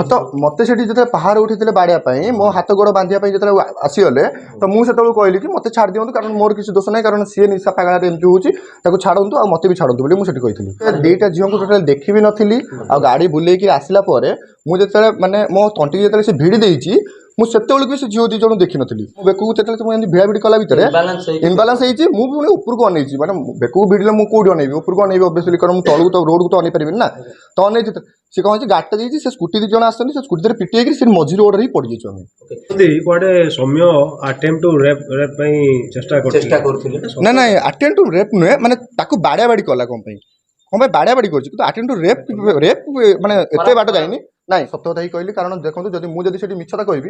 हाँ तो मत से जो पहाड़ उठी बाड़िया मो हाथ गोड़ बांधा जो आसीगले तो मुझे कहली कि मत छाड़ दिखाँ कारण मोर किसी दोष ना कारण सी निशा पागल एमती हूँ छाड़ू आ मत भी छाड़ू बोली मुझे कही दुईटा झील को टोटाल देखी भी नी आ गाड़ी बुलेकी आसला मुझे माने मो तंटी जो से भिड़ी देती मुझे भी से झील दीज देखी नी बेकू मुझे भिड़ा भिड़ी कला भितर इनबालांस होती मुझे उपरको अनेई मैंने बेकू भिड़े मुझे कौटी अनेबी उपरको अनेबी ओबियसली कारण मुझे तलू तो रोड को तो अनेई पारि ना तो अनेई सी कौन गाड़ीटा जाइए से स्कूटी दी जन आसती से स्कूटी थे पिटी से मझी रोड ही पड़ जाइए कुआडे सौम्य अटेम्प्ट टू रेप चेष्टा ना ना अटेम्प्ट टू रेप नुहे माने ताकू बाड़िया बाड़ी कला कौन बाड़िया बाड़ी कर अटेम्प्ट टू रेप रेप माने एते बाट जाइनी ना सत कथा ही कहली कारण देखो जब मुझे मिछता कहबी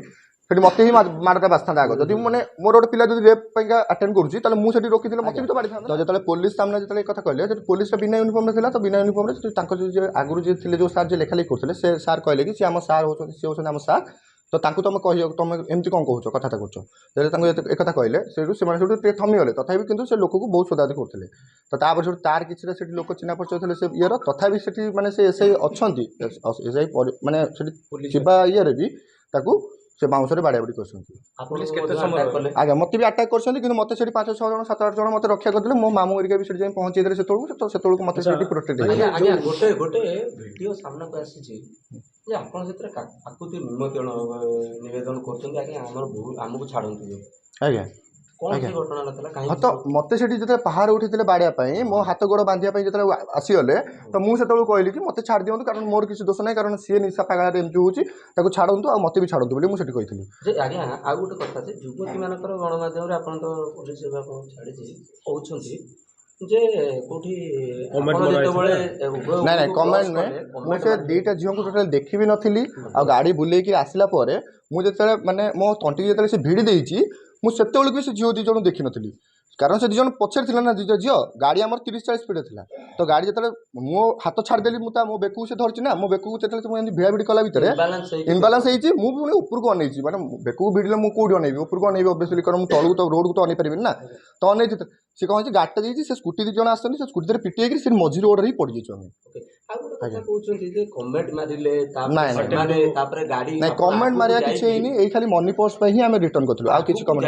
फिर मत ही माड़टा बाजता आग जब मैंने मोर गोटे पिला रेप अटेम्प्ट करुँच मुझे रोकी मत भी तो बाड़ी था जो पुलिस सामने जो कथा कहले पुलिस बिना यूनिफॉर्म था तो बिना यूनिफॉर्म आगुरी जो जो सार जो लेखालेखी करते से सार कहले कि सी आम सार हो सी होती आम सार तो तुम कह तुम एमती कौन कौच कथा करुच जब एक कहले से थमीगले तथापि कितु से लोक को बहुत सोदादी करते तो तापर सब तार किसी लोक चिन्ह परिचय थे से ये तथापि से मैंने से एस आई अच्छा एस आई मैंने ये भी से बाउंस बाड़ा बाड़ी कर आगे मत भी आटाक कर मत से 5-6 जन 7-8 जन मत रक्षा करते मो मामू एरिका भी से पहुंचे से मत प्रोटेक्ट गोटे वीडियो सामना को आसी आपण से आकुति निवेदन करमको छाड़ू आज्ञा कौन सी घटना ना हाँ तो मत से जो पहाड़ उठी बाड़िया मो हाथ गोड़ बांधा जो आसीगले तो मुझे कहली कि मत छाड़ दिखाँ कारण मोर किसी दोष ना कारण सी निशा पागल एमती हूँ छाड़ू आ मत भी छाड़ू बोली मुझे कही आज्ञा आ गोटे कथा युवती मान गणमाध्यम आप पुलिस छाड़ी कहते जे कोठी ना ना कमेंट नुहे मुझे दुईटा झील को टोटाल देखी भी नी आ गाड़ी बुलेकी आसला मुझे माने मो तंटी जो से भिड़ी देती मुझे भी से झील दीज देखी नी कारण से दीज पछे थी ना दीज झील गाड़ी आम 30-40 स्पीड था तो गाड़ी जो मो हाथ छाड़देली मुझे मो बेकू से धरची ना मो बेकू मुझे भिड़ा भिड़ी कला भितर इनबालांस होती मुझे उपरको अनेई मैंने बेकू भिड़े मुझे कौटी अनेबी उपरको अनेबी ओबियसली कारण मुझे तलू तो रोड को तो अनेई पारि ना तो अनेई सी कौन गाड़ीटा जाइए से स्कूटी दी जन आसती से स्कूटी थे पिटी से मझी रोड ही पड़ जाइए कमेंट मारिया किसी खाली मनी पर्स ही आम रिटर्न करूँ आ किसी कमेंट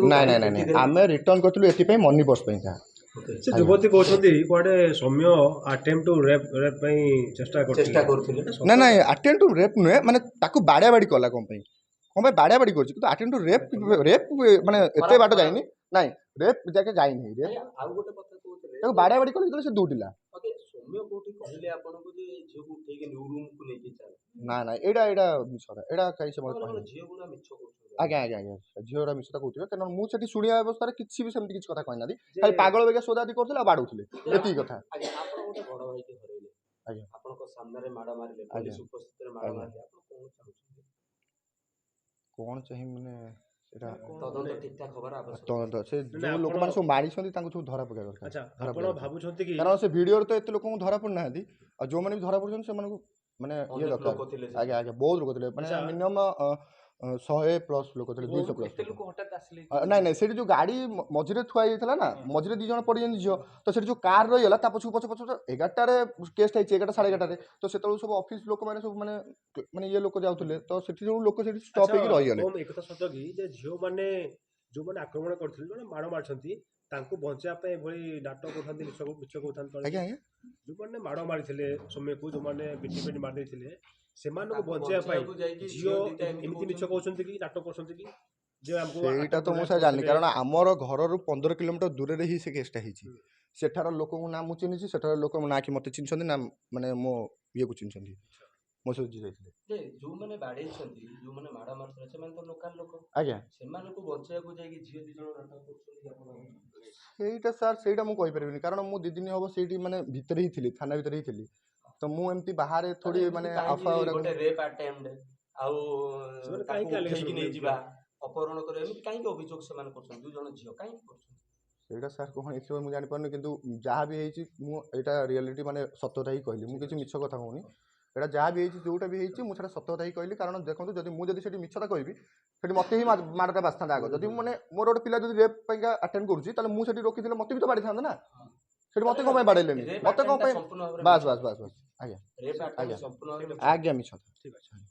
ना ना ना आम रिटर्न करूँ ये मनी पर्स से युवती कहते कुआडे सौम्य अटेम्प्ट टू रेप चेष्टा ना ना अटेम्प्ट टू रेप नुहे माने ताकू बाड़िया बाड़ी कला कौन बाड़िया बाड़ी कर अटेम्प्ट टू रेप रेप माने एते बाट जाइनी ना रेप जाके जाइनी रेप बाड़िया बाड़ी कले से दुटिला ना ना एडा एडा मिछरा एडा कहीं से आज्ञा आज्ञा आज्ञा झील मिछता कहते कारण मुझे शुणा अवस्था किसी भी सेमती किसी कथा कहना खाली पागल बेगा सोदादी करते बाड़ूले एति कथा कौन चाहिए मैंने से जो लोक मैंने सब मारी सब धरा पकड़ कारण से वीडियो तो एत लोक धरा पड़ ना जो मैंने भी धरा पड़ से माने ये दरकार आगे आगे बहुत लोग थे मैंने मिनिमम 100+ लोक थे 200+ ना ना से जो गाड़ी मझे थुआ जाता ना मझे दीज पड़ झील तो से जो कार रहीगला पछू पछ पछ 11टार केस 11टा 11:30 तो से सब ऑफिस लोक मैंने सब माने माने ये लोक जाऊले तो लोक स्टॉप हो रहीगले एक सत कि झील मैंने जो मैंने आक्रमण करते माड़ मारी बचापी नाटक उठाते मिछ कहते जो मैंने माड़ मारी सौम्य को जो मैंने पिटी पेटी मारदे से बचापी झील एमती मिछ कहते कि नाटक करटा तो मुझे जानी कारण आमर घर 15 किलोमीटर दूर ही से केसटा सेठार लोक ना मुझे चिन्ह सेठार लोक ना कि मत चिन्ह ना माने मो ये को चिन्ह मो सहित जाइए जो मैंने बाड़े जो मैंने माड़ मारते से तो लोकल लोक आज्ञा को बचाया को जाई झील दी जण नाटक सेटा सर सेटा मु कहि परिबिनी कारण मु 2 दिन हबो सेठी माने भीतर ही थिली थाना भीतर ही थिली तो मु एमती बाहर थोड़ी माने अफा गोटे रेप अटेम्प्ट आउ ताको उठेकी नै जिबा अपहरण करे एमती काहे के अभियोग से मान करछन दु जण झियो काहे करछन सेटा सर कोन एथि मु जानि परनी किंतु जहा भी हेछि मु एटा रियलिटी माने सत्यता ही कहली मु किछि मिछ कथा कहूनी एटा जहा भी हेछि जोटा भी हेछि मु सेटा सत्यता ही कहली कारण देखंतु जदि मु जदि सेठी मिछता कहबी सेठी मत ही माड़टा बाजता आग जदि माने मोर गोटे पिला रेप अटेम्प्ट करुँच मुझे रोकी मत भी तो बाड़ी था ना से मत कौन बाड़े मत कौन बस बस बस बस ଆଜ୍ଞା ରେପ୍ ଆଟେମ୍ପ୍ଟ ଆଜ୍ଞା। ସମ୍ପୂର୍ଣ୍ଣ ଭାବେ ମିଛ। ଆଜ୍ଞା ମିଛ। ଠିକ୍ ଅଛି।